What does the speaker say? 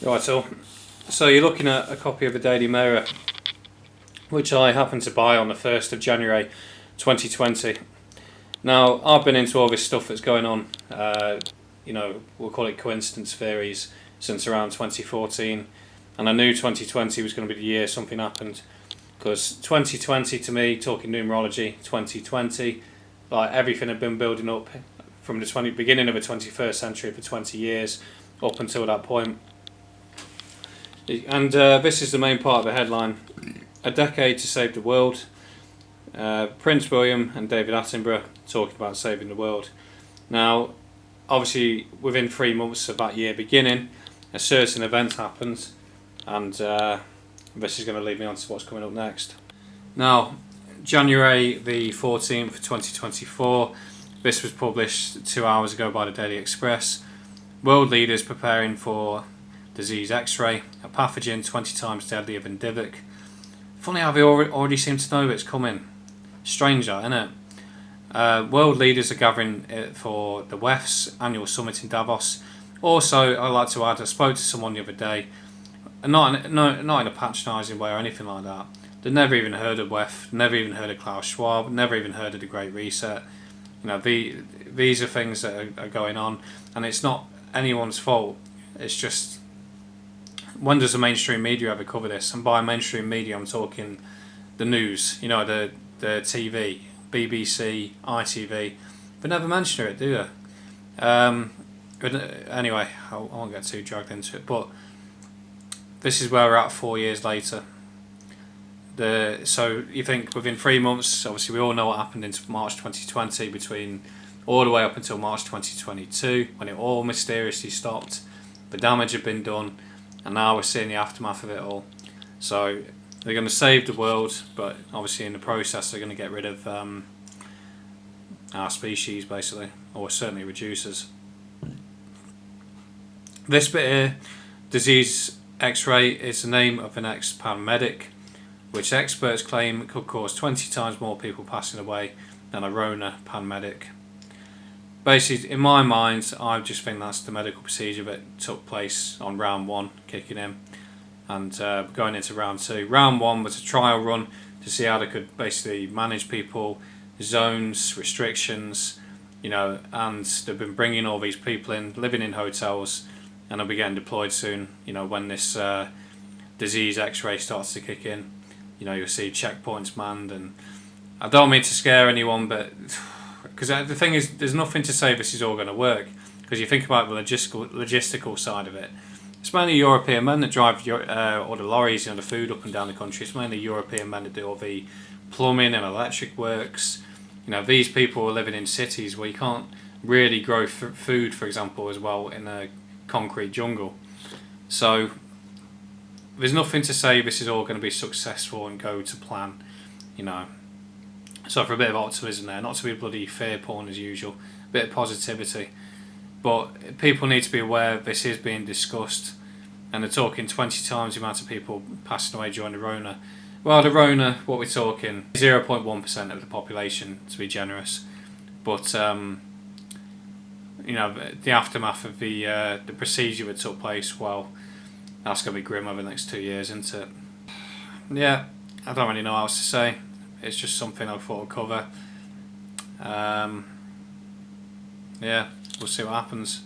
Right, so you're looking at a copy of the Daily Mirror, which I happened to buy on the 1st of January 2020. Now, I've been into all this stuff that's going on, we'll call it coincidence theories, since around 2014. And I knew 2020 was going to be the year something happened. Because 2020 to me, talking numerology, 2020, like everything had been building up from the beginning of the 21st century for 20 years up until that point. And this is the main part of the headline. A decade to save the world. Prince William and David Attenborough talking about saving the world. Now, obviously, within 3 months of that year beginning, a certain event happened, and this is going to lead me on to what's coming up next. Now, January the 14th, 2024, this was published 2 hours ago by the Daily Express. World leaders preparing for disease X-ray, a pathogen 20 times deadlier than Divik. Funny how they already seem to know it's coming. Strange that, isn't it? World leaders are gathering for the WEF's annual summit in Davos. Also, I'd like to add, I spoke to someone the other day, not in a patronising way or anything like that. They'd never even heard of WEF, never even heard of Klaus Schwab, never even heard of the Great Reset. These are things that are going on, and it's not anyone's fault. It's just, when does the mainstream media ever cover this? And by mainstream media, I'm talking the news, the TV, BBC, ITV. They never mention it, do they? But anyway, I won't get too dragged into it. But this is where we're at 4 years later. So you think within 3 months, obviously we all know what happened in March 2020, between all the way up until March 2022, when it all mysteriously stopped. The damage had been done, and now we're seeing the aftermath of it all. So they're going to save the world, but obviously in the process they're going to get rid of our species, basically, or certainly reduce us. This bit here, disease X-ray, is the name of an ex-paramedic, which experts claim could cause 20 times more people passing away than a Rona paramedic. Basically, in my mind, I just think that's the medical procedure that took place on round 1, kicking in, and going into round 2. Round 1 was a trial run to see how they could basically manage people, zones, restrictions, and they've been bringing all these people in, living in hotels, and they'll be getting deployed soon, when this disease X-ray starts to kick in. You'll see checkpoints manned, and I don't mean to scare anyone, but because the thing is, there's nothing to say this is all going to work, because you think about the logistical side of it. It's mainly European men that drive all the lorries, the food up and down the country. It's mainly European men that do all the plumbing and electric works. These people are living in cities where you can't really grow food, for example, as well, in a concrete jungle. So there's nothing to say this is all going to be successful and go to plan, So for a bit of optimism there, not to be bloody fear porn as usual, a bit of positivity. But people need to be aware this is being discussed, and they're talking 20 times the amount of people passing away during the Rona. Well, the Rona, what we're talking, 0.1% of the population, to be generous. But the aftermath of the procedure that took place, well, that's going to be grim over the next 2 years, isn't it? Yeah, I don't really know what else to say. It's just something I thought I'd cover. Yeah, we'll see what happens.